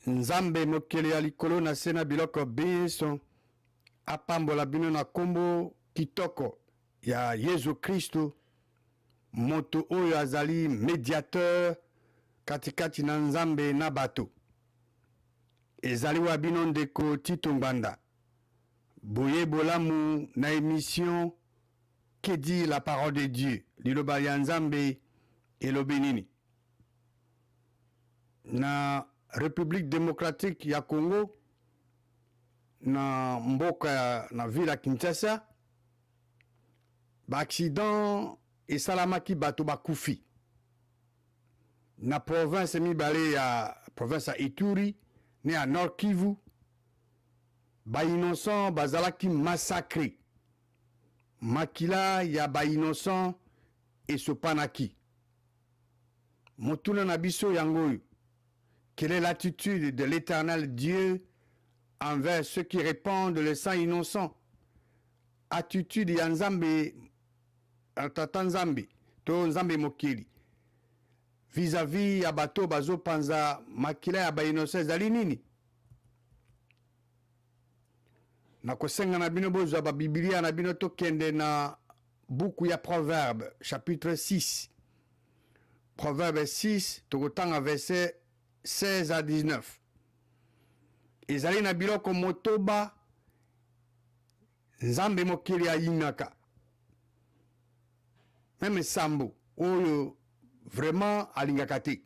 Nzambe mokili ya likolo na sena biloko biso apambola bino na kombo kitoko ya Yesu Kristo, moto oyo azali médiateur katikati na Nzambe na bato. Ezali wa bino ndeko Tito Nganda. Boye bolamu na émission Que dit la parole de Dieu, liloba ya Nzambe elobi nini. Na République démocratique ya Congo, na mboka na ville ya Kinshasa, ba accident esalamaki bato bakufi. Na province mibale ya province ya Ituri, ne à Nord Kivu, ba innocent bazalaki massacré. Makila ya ba innocent esopanaki. Motuna na biso yangoyo. Quelle est l'attitude de l'Éternel Dieu envers ceux qui répandent le sang innocent? Attitude ya Nzambe, tata Nzambe, to Nzambe mokili. Vis-à-vis ya bato bazo panza makila ya ba innocent ezali nini? Na kosenga na bino bozwa ba Biblia na bino to kende na buku ya Proverbe, chapitre 6. Proverbe 6, tokotanga verset 16 à 19. Ezali na biloko motoba Nzambe mokili ayinaka. Même sambo oyo vraiment alingaka te.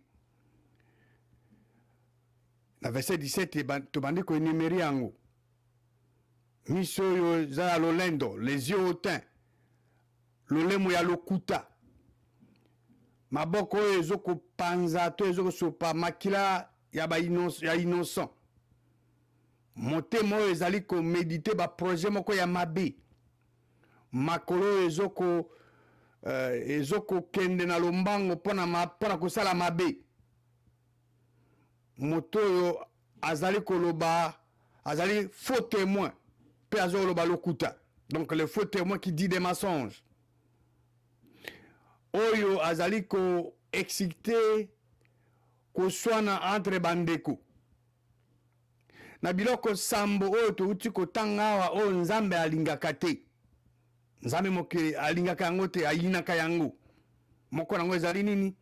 Na verset 17 tobandi ko énumérer yango. Miso yo za lolendo, les yeux hautains. Lolemo ya lokuta. Maboko ezoko panza to ezoko sopa makila ya ba innocent. Motemo ezali ko méditer ba projet moko ya mabe. Makolo ezoko kende na lombango pona kosala mabe. Moto yo azali koloba azali faux témoin pe azolo ba lokuta. Donc le faux témoin qui dit des mensonges. Oyo azali ko excité ko swana entre bandeko. Na biloko sambo oyo touti ko tangawa o Nzambe alingaka te. Nzambe mokili alingaka yango te, ayinaka yango. Moko nango ezali nini?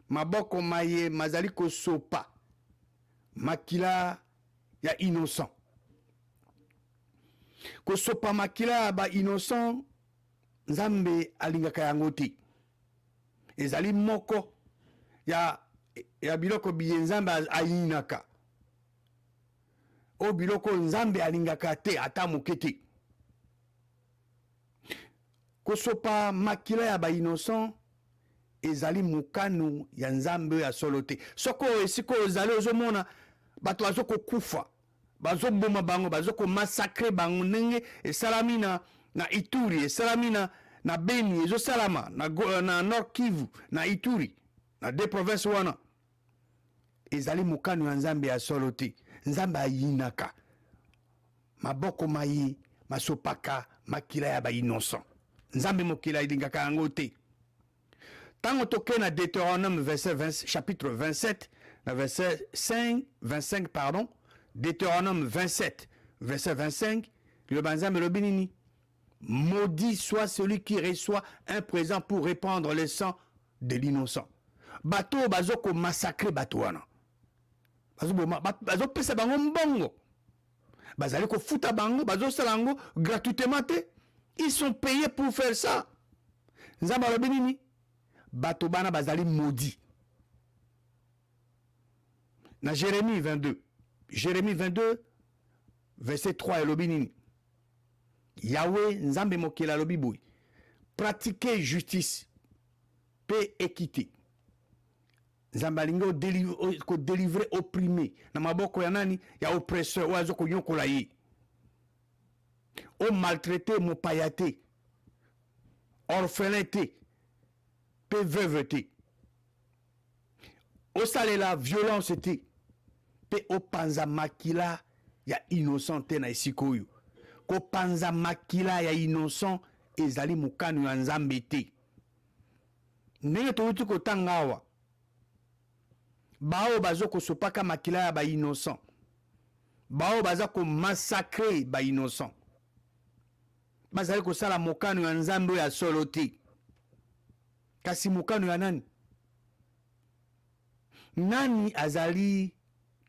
Maboko maye mazali ko sopa makila ya innocent. Ko sopa makila ba innocent, Nzambe alingaka yango te. Ezali moko ya biloko biye Nzambe ayinaka. O biloko Nzambe alingaka te ata moke te. Kosopa makila ya ba innocent ezali mukanu ya Nzambe ya solo te. Soko esiko ezali ozomona bato bazoko kufa, bazoboma bango, bazoko massacre bango ndenge esalami na Ituri, esalami na Beni, ezo salama na Nord Kivu, na Ituri, na deux provinces wana. Ezali mukanu ya Nzambe ya solo te. Nzambe ayinaka. Maboko mayi masopaka makila ya ba innocent. Nzambe mokila ilingaka yango te. Tango toke na Deutéronome chapitre 27, na verset 25 pardon, Deutéronome 27, verset 25, le Nzambe lobi nini? Maudit soit celui qui reçoit un présent pour répandre le sang de l'innocent. Bato bazoko massacre bato wana. Bazo pesa bango mbongo. Bazali ko futa bango, bazo salango gratuitement te. Ils sont payés pour faire ça. Nzamba lobi nini? Bato bana bazali maudit. Na Jérémie 22. Jérémie 22, verset 3 lobi nini? Yahweh Nzambe mokela lobi boy. Pratiquer justice, paix, équité. Zambalingo délivrer opprimé. Na maboko ya nani? Ya oppresseur. Oazo ko nyokola ye. O maltraité mopayate. Orphelin te. Pe veuve te. O salela violence te. Pe o panza makila ya innocent te na esikoyo. Ko panza makila ya innocent ezali mukanu ya Nzambe te. Ndenge touti ko tangawa. bao bazo kosopaka makila ya ba innocent, bao baza ko massacrer ba innocent, bazali kosala mokano ya nzambe ya solo te. Kasi mokano ya nani? Nani azali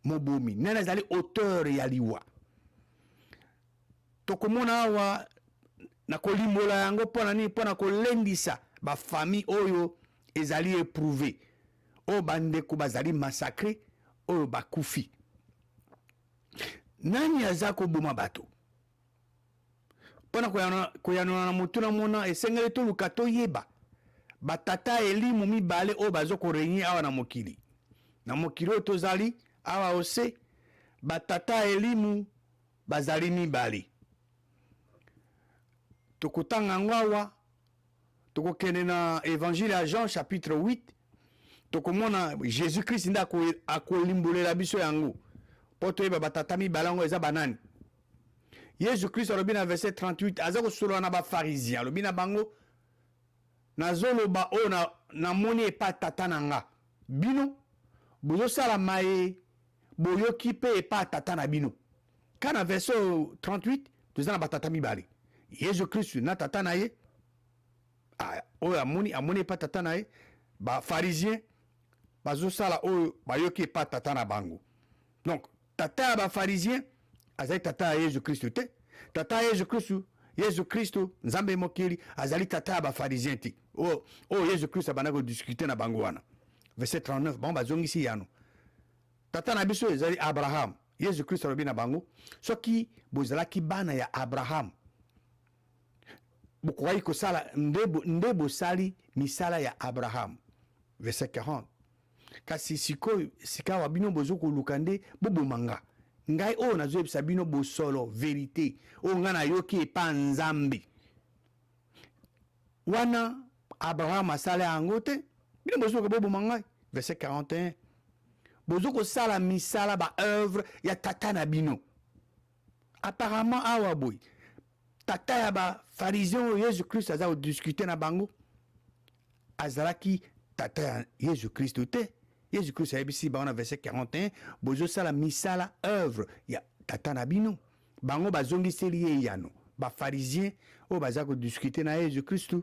mobomi? Nani azali auteur ya liwa? Tokomona awa na kolimbola yango pona nini? Pona kolendisa ba famille oyo ezali éprouvé, oyo bandeko bazali massacré, oyo bakufi. Nani aza koboma bato? Pona koyanona na motu na mona esengeli toluka toyeba batata elimu mibale oyo bazo korenye awa na mokili. Na mokili oyo tozali awa ose batata elimu bazali mibale. Tokotanga yango awa, tokokende na évangile ya Jean chapitre 8, tokomona Jésus Christ nda akolimbolela biso yango po toyeba batata mibale yango eza banani. Jésus Christ alobi na verset 38 aza kosolola na bafarisien, alobi na bango nazoloba oyo namoni epa tata na nga, bino bozosala maye boyoki pe epa tata na bino. Kana verset 38 toza na batata mibale, Jésus Christ na tata na ye, oyo amoni epa tata na ye, bafarisien bazosala oyo bayoki epa tata na bango. Donc tata ya bafarisien azali tata ya Jésus Christ te. Tata ya Jésus Christ nzambe mokili azali tata ya bafarisien te. Oh Jésus Christ abana ko discuter na bango wana. Verset 39 bon bazongisi yano. Tata na biso ezali Abraham. Jésus Christ alobi na bango soki bozalaki bana ya Abraham, bokoki kosala nde bosali misala ya Abraham. Verset 40. Kasi sika wa bino bozo koluka nde bobomanga. Ngai o nazoyebisa bino bosolo vérité o nga na yoki epa nzambe. Wana Abraham asala yango te, bino bozo ko bobomanga. Verset 41. Bozo ko sala misala ba œuvre ya tata na bino. Apparemment awa boy tata ya ba pharisien Jésus Christ aza ko discuter na bango azalaki tata ya Jésus Christ te. Jésus Christ a ici dans verset 41 bozo sala misala œuvre ya tata na bino. Bango bazongi seli yano ba pharisien o baza ko discuter na Jésus Christ,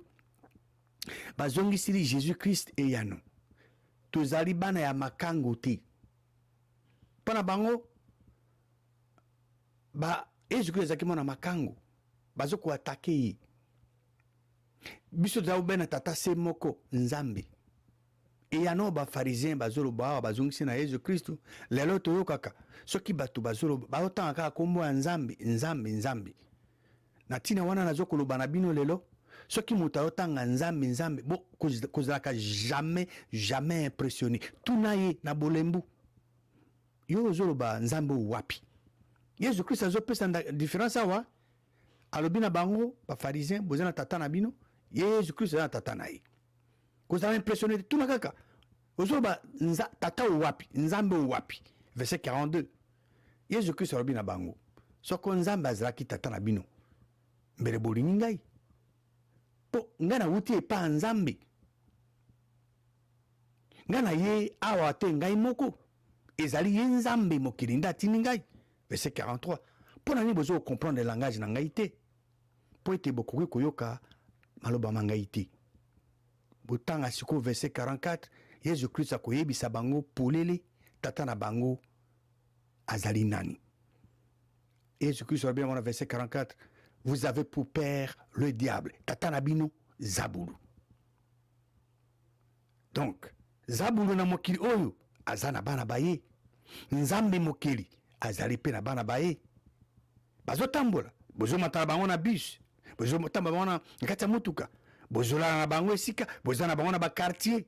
bazongi seli Jésus Christ e yano tozali bana ya makango te. Pona bango Jésus Christ azaki mona makango bazo ko attaquer biso za ubena tata se moko nzambe. Et yano ba pharisien bazolo ba bazongisi na Jésus Christ lelo to yokaka soki batu bazolo ba otanga kombo ya nzambe na tina wana nazo koloba na bino lelo soki muta otanga nzambe bo kozalaka jamais impressionné tunaye na bolembu yo zolo ba nzambe wapi. Jésus Christ azo pesa différence awa alobi na bango ba pharisien bozana tata na bino, Jésus Christ na tata na ye. Kozala impressionné tout nakaka. Ozoba tata wapi, nzambe wapi. Verset 42. Jésus Christ alobi na bango soko nzambe azalaki tata na bino mbele bolingi ngai po ngai na wuti epa nzambe, ngai na ye awa te ngai moko ezali ye nzambe mokili nda atindi ngai. Verset 43. Po nani bozo comprendre le langage na ngai te po ete bokoki koyoka maloba ma ngai te. Botanga siko verset 44 Jésus Christ akoyebisa bango polele tata na bango azali nani. Jésus Christ a bien verset 44 vous avez pour père le diable, tata na bino Zabulu. Donc Zabulu na mokili oyo azana bana baye, nzambe mokili azali pe na bana baye. Bazo tambola bozo matala bango na bus, bozo tambola bango na nkata mutuka, bozola na bango esika, bozo na bango na ba quartier.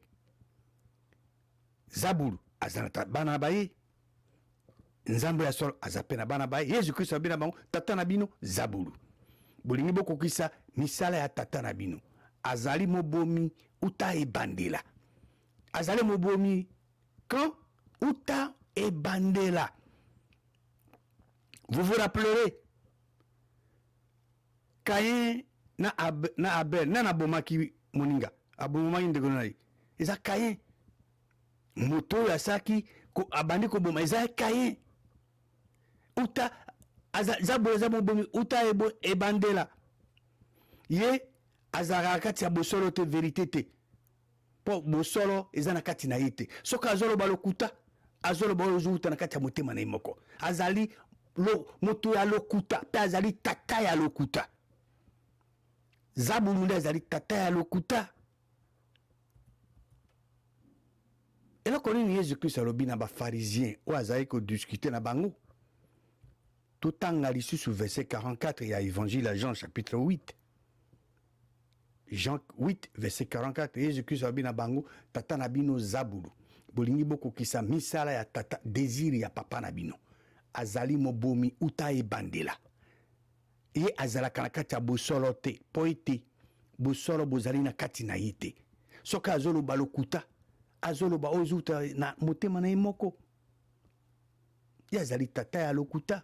Zabulu azana bana baye, nzambe ya solo azape na bana baye. Jésus Christ abina bango tata na bino Zabulu. Bolingi boko kisa misala ya tata na bino azali mobomi uta e bandela. Azali mobomi quand uta e bandela. Vous vous rappellerez Caïn na Abel na bomaki moninga abomaki ndeko na ye eza Caïn moto ya saki abandi koboma eza Kayin uta zabolo za mobomi uta ebandela ye azalaka kati ya bosolo te vérité te po bosolo eza na kati na ye te soki azoloba lokuta azoloba oyo ozouta na kati ya motema na ye moko azali moto ya lokuta mpe azali tata ya lokuta zabulu nde azali tata ya lokuta eloko nini Yesu Kristo alobi na bafarisien oyo azali kodiskute na bango totanga lisusu verset 44 ya évangile ya Jean chapitre 8 Jean 8 verset 44 Yesu Kristo alobi na bango tata na bino zabulu bolingi bokokisa misala ya tata désir ya papa na bino azali mobomi uta ebandela ye azalaka na kati ya bosolo te po ete bosolo bozali na kati na ye te soki azoloba lokuta azoloba ozuta na motema na ye moko ye azali tata ya lokuta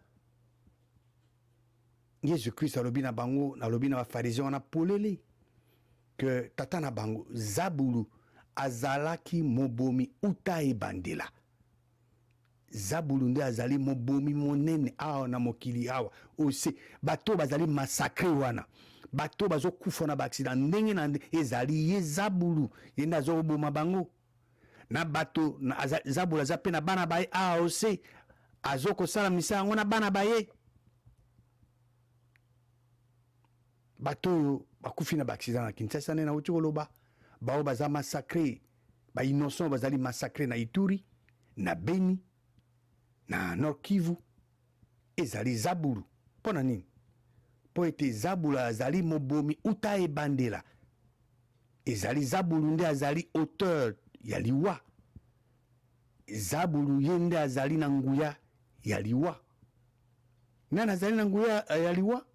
Yesu Kristo alobi na bango nalobi na bafarisien wana polele ke tata na bango zabulu azalaki mobomi uta ebandela zabulu nde azali mobomi monene awa na mokili awa ose bato bazali massacre wana bato bazokufa na baaksida ndenge na ezali ye zabulu ye nde azoboma bango na bato zabulu aza mpe na bana baye awa ose azokosala misala yango na bana baye bato oyo bakufi na baaksida na Kinshasa nde nauti koloba bao baza massacre innocent bazali massacre na Ituri na Beni na Nord Kivu ezali zabulu mpona nini po ete zabulu azali mobomi uta ebandela ezali zabulu nde azali auteur ya liwa zabulu ye nde azali na nguya ya liwa nani azali na nguya ya liwa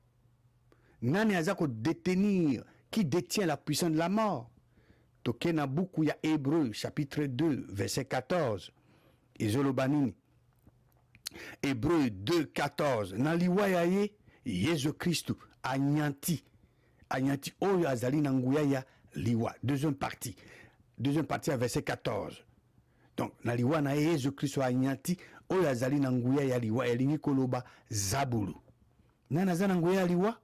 nani aza kodetenir qui détient la puissance de la mort toke na buku ya Hébreu chapitre 2 verset 14 ezoloba nini Hébreu 2 14 na liwa ya ye Yesu Kristu anyanti oyo azali na nguya ya liwa deuxième partie à verset 14 donc na liwa na ye Yesu Kristu anyanti oyo azali na nguya ya liwa elingi koloba zabulu nani aza na nguya ya liwa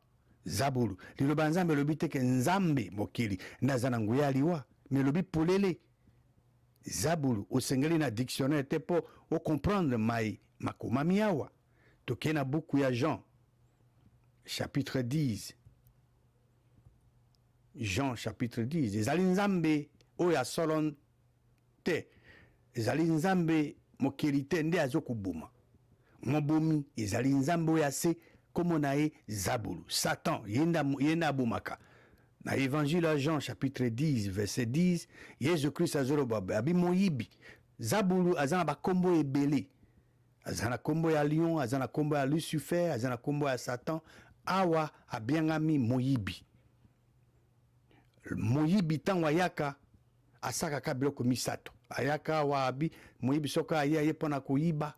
zabulu liloba nzambe elobi teke nzambe mokili nde aza na nguya ya liwa me elobi polele zabulu osengeli na dictionnaire te mpo ocomprendre makomami awa tokei na buku ya Jean chapitre 10 Jean chapitre 10 ezali nzambe oyo asolo te ezali nzambe mokili te nde azokoboma mobomi ezali nzambe oyo ase kombo na ye zabulu Satan ye nde abomaka na évangile ya Jean chapitre 10 verset 10 Yesu Kristo azoloba abi moyibi zabulu aza na bakombo ebele aza na kombo ya lion aza na kombo ya Lucifer aza na kombo ya Satan awa abiangami moyibi ntango ayaka asakaka biloko misato ayaka awa abi moyibi soki aye mpona koyiba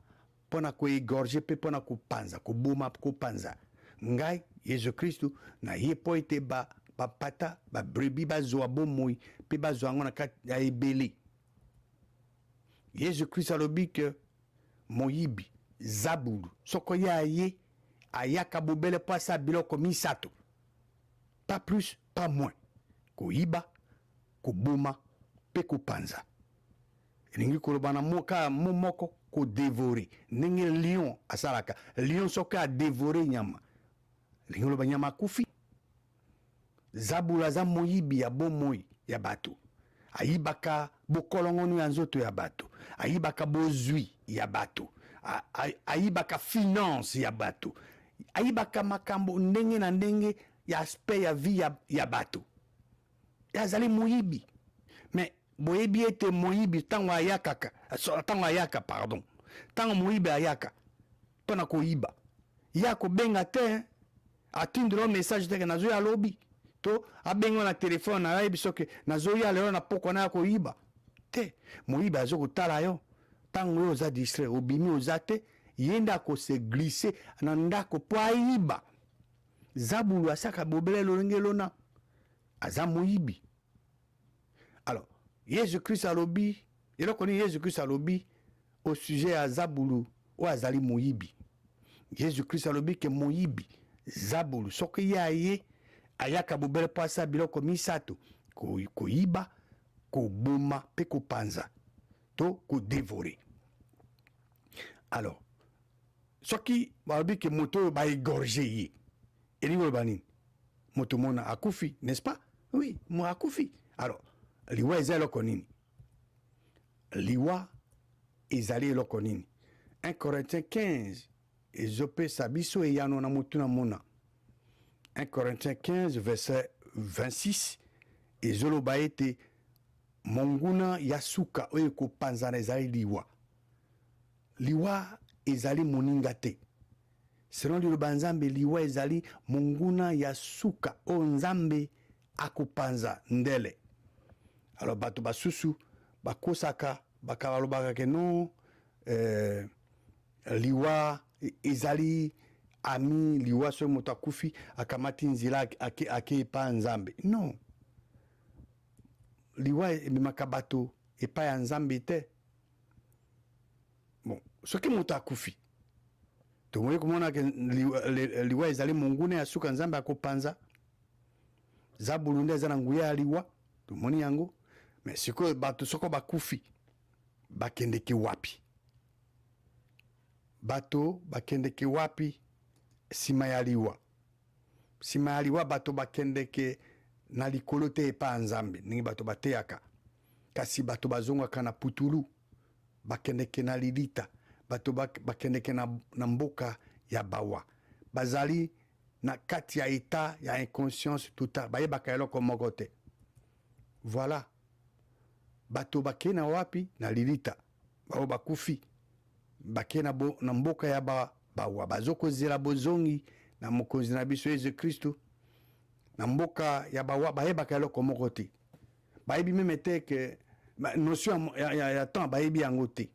mpona koegorge mpe mpona kopanza koboma kopanza ngai Yesu Kristu na ye mpo ete bapata babrebi bazwa bomoi mpe bazwa yango na kati ya ebele Yesu Kristu alobi ke moyibi zabulu soko ye ayaka bobele mpo asa biloko misato pas plus pas moins koyiba koboma mpe kopanza elingi koloba na moka moko kodevore ndenge lion asalaka lion soki adevore nyama elingi koloba nyama akufi zabulu aza moyibi ya bomoi ya bato ayibaka bokolongonu ya nzoto ya bato ayibaka bozwi ya bato ayibaka finance ya bato ayibaka makambo ndenge na ndenge ya aspect ya vie ya bato azali moyibi mais boyebi ete moyibi ntango ayaka pardon ntango moyibi ayaka mpona koyiba ya kobenga te atindela message teke nazoya lobi to abenga na telefone na yebi soki nazoya lelo na poko na ya koyiba te moyibi azokotala yo ntango oyo oza distrait obimi oza te ye nde akose glisse na ndako mpo ayiba zabulu asaka bobele lolenge lona aza moyibi alors Yesu Christ alobi eloko nini Jésus Christ alobi au sujet ya Zabulu o azali moyibi. Jésus Christ alobi ke moyibi Zabulu soki ye ayaka bobele pasa biloko misato koyiba koboma pe kopanza to kodévorer. Alors soki balobi ke moto ba égorger ye elingo banini moto mona akufi, n'est-ce pas? Oui, mo akufi. Alors liwa eza eloko nini? Liwa ezali eloko nini? 1 Corinthiens 15 ezopesa biso eyano na motu na mona. 1 Corinthiens 15 verset 26 ezoloba ete monguna ya suka oyo kopanzana ezali liwa. Liwa ezali moninga te. Selon liloba nzambe liwa ezali monguna ya suka o nzambe akopanza ndele. Alors bato basusu bakosaka bakalobaka ke non liwa ezali ami liwa so moto akufi akamati nzila ake epa nzambe. Non, liwa ememaka bato epa ya nzambe te. Bon, soki moto akufi tomoni komona ke liwa ezali monguna ya suka nzambe akopanza. Zabulu nde eza na nguya ya liwa tomoni yango. Mais sikoyo bato soko bakufi bakendeki wapi? Bato bakendeki wapi sima ya liwa? Sima ya liwa bato bakendeke na likolo te epa nzambe ningi bato bateyaka. Kasi bato bazongaka na putulu bakendeke na lilita. Bato bakendeke na mboka ya bawa. Bazali na kati ya eta ya inconscience totale. Bayebaka eloko moko te. Voilà. Bato bake na wapi? Na lilita. Bao bakufi. Bake na mboka ya bawa. Bazoko zela bozongi na mokonzi na biso Yesu Kristo. Na mboka ya bawa bayebaka eloko moko te. Bayebi meme te ke notion ya temps bayebi yango te.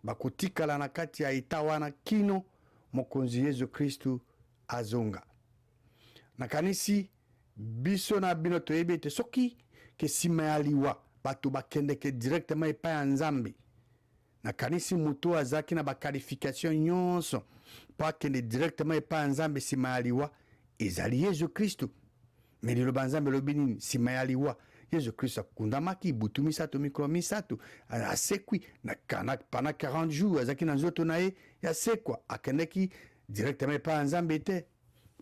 Bakotikala na kati ya eta wana kino mokonzi Yesu Kristo azonga. Nakanisi biso na bino toyebi te soki ke sima ya liwa bato bakendeke directement epa ya nzambe. Nakanisi muto azaki na bakalification nyonso po akende directement epa ya nzambe sima ya liwa ezali Yesu Kristo. Mais liloba nzambe lobi nini? Sima ya liwa Yesu Kristo akundamaki butu misato mikolo misato asekwi na pendant 40 jours azaki na nzoto na ye ya sekwa akendeki directement epa ya nzambe te.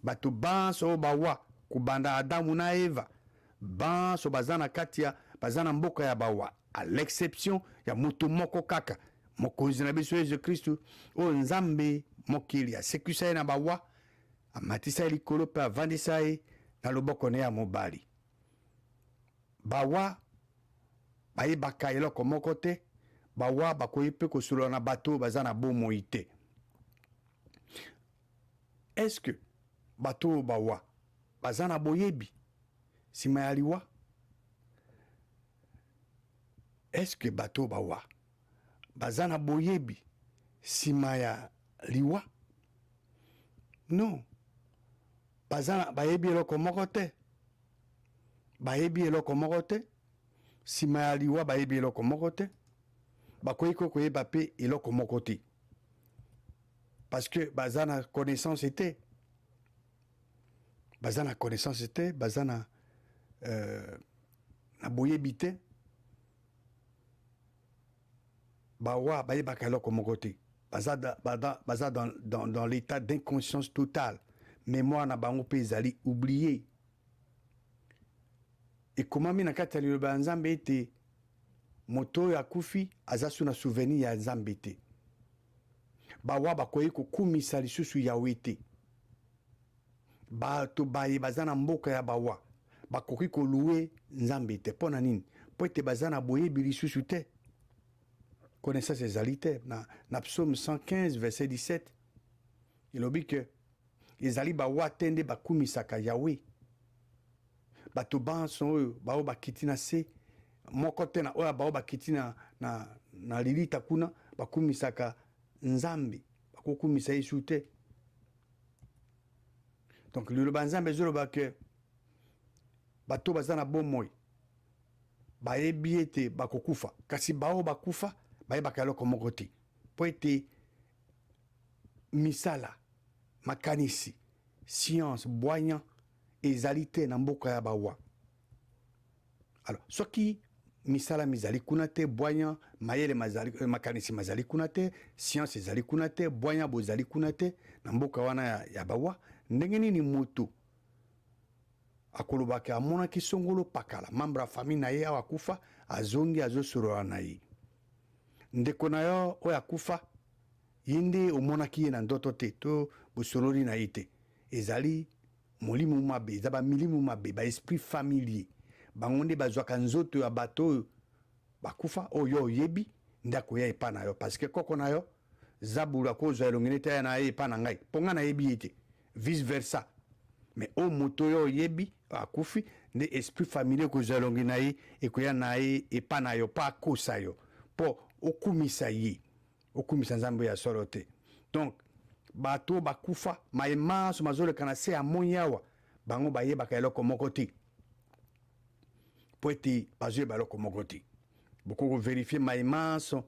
Bato banso bawa kubanda Adamu na Eva banso bazana kati ya bazana mboka ya bawa à l'exception ya moto moko kaka mokonzi na biso Yesu Kristo o nzambe mokili asekisa ye na bawa amatisa likolo pe avandisa ye na loboko ne ya mobali. Bawa bayebaka eloko moko te. Bawa bakoyi pe kosolola na bato bazana bomoi te. Est-ce que bato bawa bazana boyebi sima ya liwa? Est-ce que bato bawa bazana boyebi sima ya liwa? Non. Bazana bayebi eloko moko te. Bayebi eloko moko te. Sima ya liwa bayebi eloko moko te. Bakoyi koyeba pe eloko moko te. Parce que bazana connaissance était. Bazana connaissance était, bazana na boyebi te. Bawa bayebaka eloko moko te. Baza dans l'état d'inconscience totale. Mémoire na bango pe ezali oublié. Et comment mina kati ya liloba nzambe ete moto ya kufi azasu na souvenir ya nzambe te. Bawa bakoyi kokumisa lisusu yawe te. Bato baye bazana mboka ya bawa bakoki koluwe nzambe te. Pona nini? Po ete bazana boyebi lisusu te. Connaissance ezali te. Na psaume 115 verset 17 ilobi ke ezali bawa tende bakumisaka yawe. Bato banso oyo bao bakiti na se moko te na oyo bao bakiti na lilita kuna bakumisaka nzambe bakokumisa yesu te. Donc liloba nzambe ezoloba ke bato baza na bomoi bayebi ete bakokufa kasi bao bakufa bayebaka eloko moko te po ete misala makanisi science bwanya ezali te na mboka ya bawa. Alors soki misala mizali kuna te bwanya mayele makanisi mazali kuna te science ezali kuna te bwanya bozali kuna te na mboka wana ya bawa, ndenge nini moto akolobaki amonaki songolo pakala membre ya famille na ye awa akufa azongi azosolola na ye ndeko na yo oyo akufa ye nde omonaki ye na ndoto te to bosololi na ye te, ezali molimo mabe, eza bamilimu mabe baesprit familier bango nde bazwaka nzoto ya bato oyo bakufa oyo oyebi nde akoya epa na yo parce que koko na yo zabulu akozwa elongi nete aya na ye epa na ngai mpo ngai nayebi ye te vice versa. Mais o moto yo oyebi akufi nde esprit familier kozwa elongi na ye ekoya na ye epa na yo mpo akosa yo mpo okumisa ye okumisa nzambe ya solo te. Donc bato bakufa mayemanso mazoleka na se ya moi awa bango bayebaka eloko moko te po ete bazoyeba eloko moko te. Boko vérifier mayemanso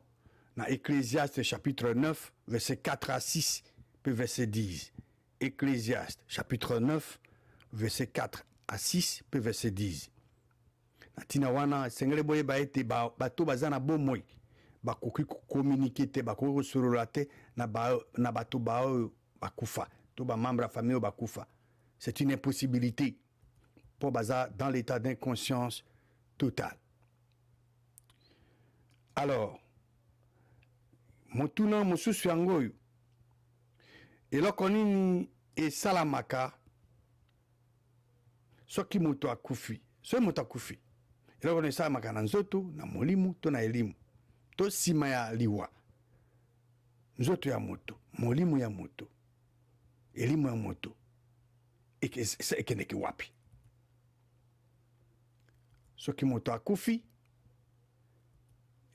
na Ecclésiaste chapitre 9 verset 4 à 6 puis verset 10. Ecclésiaste chapitre 9 verset 4 à 6 puis verset 10. Natina wana sengele boye ba ete bato bazana bomoi bakoki communiquer te bakoki kosolola te na bato bao bakufa to ba membre ya famille bakufa. C'est une impossibilité pour baza dans l'état d'inconscience totale. Alors motuna mosusu yango oyo eloko nini esalamaka soki moto akufi soki moto akufi eloko nini esalamaka na nzoto na molimu to na elimu to nsima ya liwa nzoto ya moto molimu ya moto elimu ya moto ekendeki wapi soki moto akufi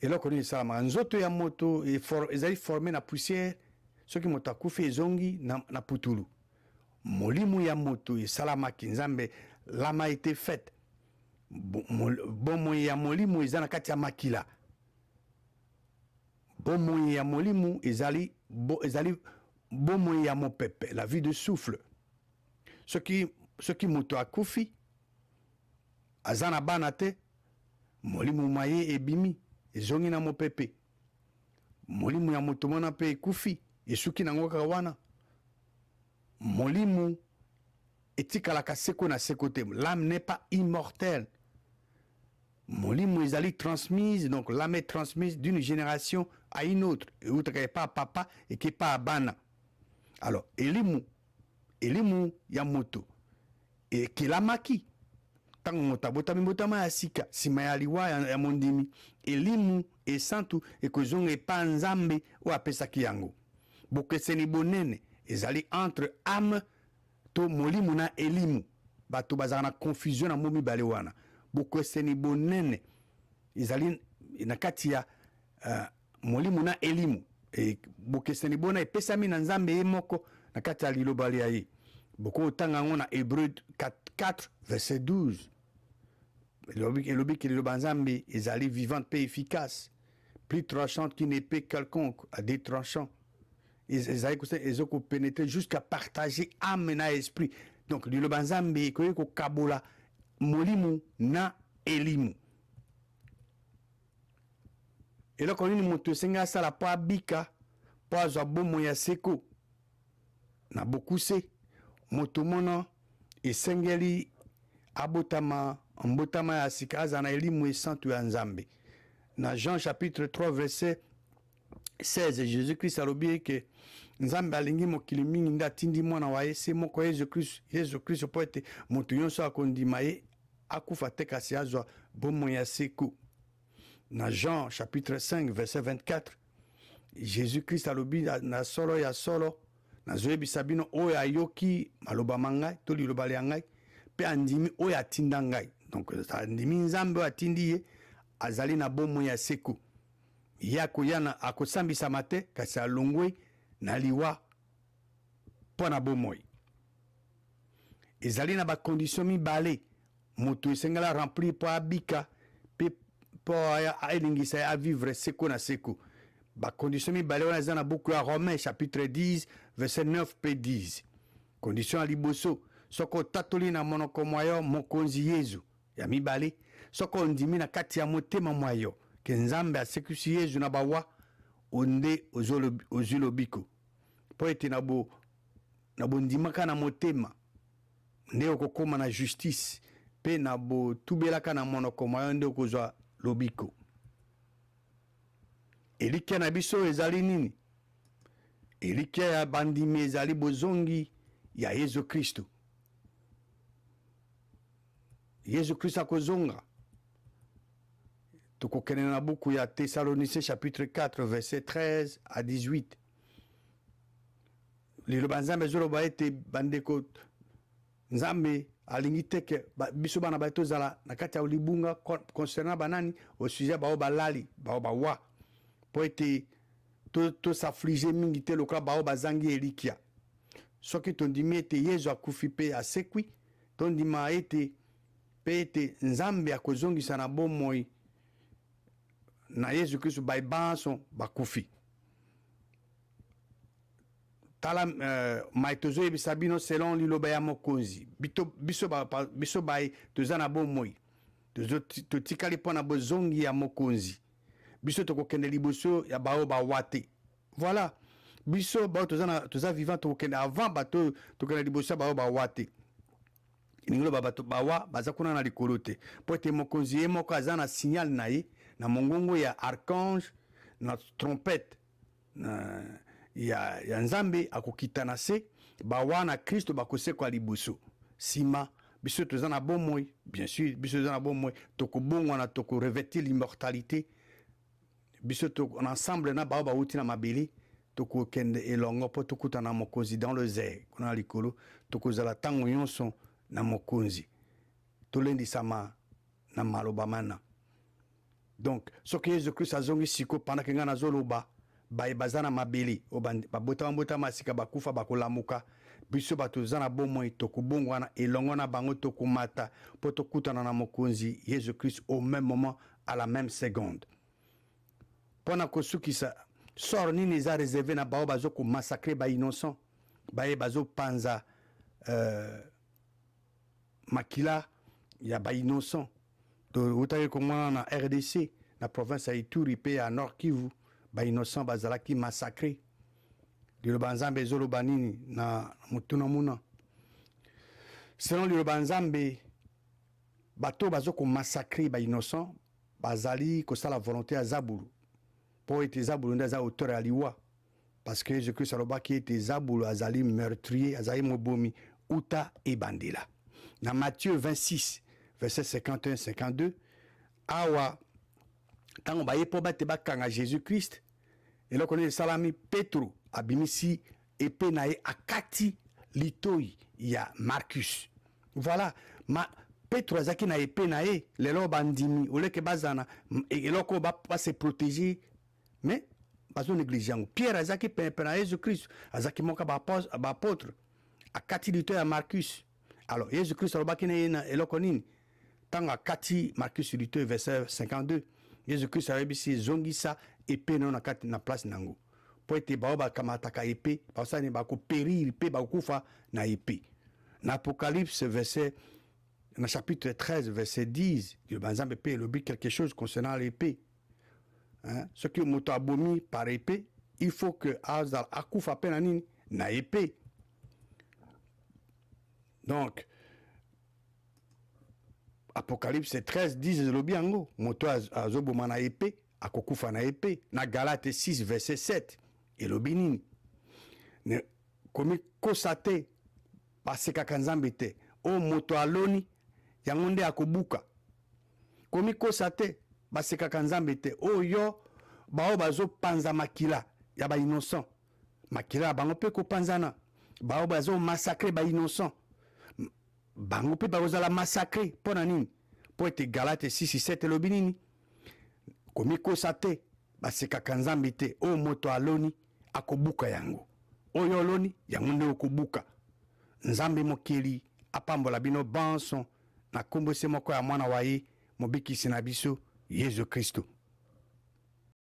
eloko nini esalamaka nzoto ya moto ezali formé na poussière soki moto akufi ezongi na putulu molimu ya moto esalamaki nzambe lama été faite bomoi ya molimu eza na kati ya makila bomoi ya molimu ezali bomoi ya mopepe la vie de souffle soki moto akufi aza na bana te molimu maye ebimi ezongi na mopepe molimu ya moto mona mpe ekufi esuki nango kaka wana molimu etikalaka seko na seko te l'âme n'est pas immortelle molimo ezali transmise, donc l'âme est transmise d'une génération à une autre, et pas à papa et qui pas à bana. Alors elimu ya moto et qui la maki tango mota botami botama ya sika sima ya liwa ya mondimi elimu e santu e kozonga epa nzambe o apesaki yango bokeseni bonene ezali entre âme to molimu na elimu bato bazala na confusion na momi bale wana bokeseni bonene ezali na kati ya molimu na elimu e bokeseni bona epesami na nzambe ye moko na kati ya liloba ya ye boko otanga ngo na Hébreu 4 verset 12 elobi ke liloba nzambe ezali vivante pe efficace plus tranchante qu'une épée quelconque à des tranchants ezali ezoko pénétrer jusqu'à partager âme na esprit. Donc liloba nzambe ekoki kokabola molimu na elimu eloko nini moto esengi asala po abika po azwa bomoi ya seko na bokuse moto mona esengeli abotama mbotama ya sika aza na elimu esantu ya nzambe. Na Jean chapitre 3 verset 16 Jésus-Christ alobi ke nzambe alingi mokili mingi nde atindi mwana wa ye se moko Yesu Christ po ete moto nyonso akondima ye akufa te kasi azwa bomoi ya seko. Na Jean chapitre 5 verset 24 Jésus-Christ alobi na solo ya solo nazoyebisa bino oyo ayoki maloba mangai to liloba ya ngai pe andimi oyo atinda ngai. Donc andimi nzambe oyo atindi ye azali na bomoi ya seko ye akoyana akosambisama te kasi alongwe na liwa mpo na bomoi. Ezali na bakondition mibale moto esengela remplir po abika pe mpo aelingisa avivre seko na seko. Condition mibale wana eza na buku ya Romains chapitre 10 verset 9 pe 10. Condition ya liboso soko tatoli na monoko mwa yo mokonzi Yesu ya mibale soko ondimi na kati ya motema mwa yo ke Nzambe asekusi Yesu na bawa onde ozwi lobiko mpo ete na bondimaka na motema nde okokóma na justice mpe na botubelaka na monoko mwa yo nde okozwa lobiko. Elikia na biso ezali nini? Elikia ya bandimi ezali bozongi ya Yesu Kristo. Yesu Kristo akozonga. Tokokende na buku ya Thessaloniciens chapitre 4 verset 13 à 18. Liloba Nzambe ezoloba ete bandeko Nzambe alingi teke biso bana bato zala na kati ya libunga concernant banani au sujet bao balali bao bawa po ete to s'affliger mingi te lokola bao bazangi elikia. Soki tondimi ete Yesu akufi pe asekwi tondima ete pe ete Nzambe akozongisa na bomoi na Yesu Kristo baibanso bakufi. Tala maitozo yebisa bino selon liloba ya mokonzi biso bai toza na bomoi totikali mpo na bozongi ya mokonzi biso tokokende liboso ya bao bawate. Voilà, biso bao toza vivant tokokende avant bato tokende liboso ya bao bawate ningilo bato bawa baza kuna na likolo te mpo ete mokonzi ye moko aza na signal na ye na mongongo ya archange na trompette ya Nzambe akokita na se bawa na Kristo bakosekwa liboso sima biso toza na bomoi. Bien sûr biso toza na bomoi tokobongwa na toko revêtir l'immortalité biso en ensemble na bao bauti na mabele tokokende elongo mpo tokuta na mokonzi dans le zé kuna likolo tokozala ntango nyonso na mokonzi tolendisama na maloba mana. Donc soki Yesu Kristo azongi siko pendant nga nazoloba baza na mabele babota masika bakufa bakolamuka biso bato za na bomoi tokobongwa na elongo na bango tokomata mpo tokutana na mokonzi Yesu Kristo au même moment à la même seconde. Pona kosukisa sort nini eza réservé na bao bazo ko massacrer ba innocent baye bazo panza makila ya ba innocent to utaye komona na RDC na province ya Ituri pe ya Nord Kivu ba innocent bazalaki massacré. Liloba Nzambe ezoloba nini na mutuna muna selon liloba Nzambe bato bazo ko massacrer ba innocent bazali kosala volonté ya Zabulu po ete Zabulu nde aza auteur ya liwa parce que Jésus Christ alobaki ete Zabulu azali meurtrier azali mobomi uta ebandela. Na Matthieu 26 verset 51-52 awa tango baye po bate bakanga Jésus Christ eloko nini salami Petro abimisi epe na ye akati litoi ya Marcus. Voilà, Petro azaki na epe na ye lelo bandimi oleke bazana eloko ba se protéger mais bazo négliger yango. Pierre azaki pepe na Jésus Christ azaki moka ba apôtre akati litoi ya Marcus. Alors Jésus Christ alobaki na ye na eloko nini tango akati Marcus litoi verset 52 Jésus Christ ayebisi zongisa epe na kati na place nango po ete bao bakamataka epe basani bakopérir pe bakufa na epe. Na Apocalypse verset na chapitre 13 verset 10 le Nzambe pe elobi quelque chose concernant l'épée. Ce qui moto abomi par épée il faut que azal akufa pe na nini na épée. Donc Apocalypse 13 10 elobi yango moto azoboma na épée akokufa na épée. Na Galate 6 verset 7 elobi nini komi kosate basekaka Nzambe te o moto aloni yango nde akobuka komi kosate basekaka Nzambe te oyo bao bazopanza makila ya ba innocent makila bango pe kopanzana bao bazo massacrer ba innocent bango pe bazala massacrer pona nini po ete Galate 6:7 elobi nini komi kosate basekaka Nzambe te o moto aloni akobuka yango oyo oloni yango nde okobuka. Nzambe mokeli apambola bino banso na kombo se moko ya mwana wa ye mobikisi na biso Yesu Kristo.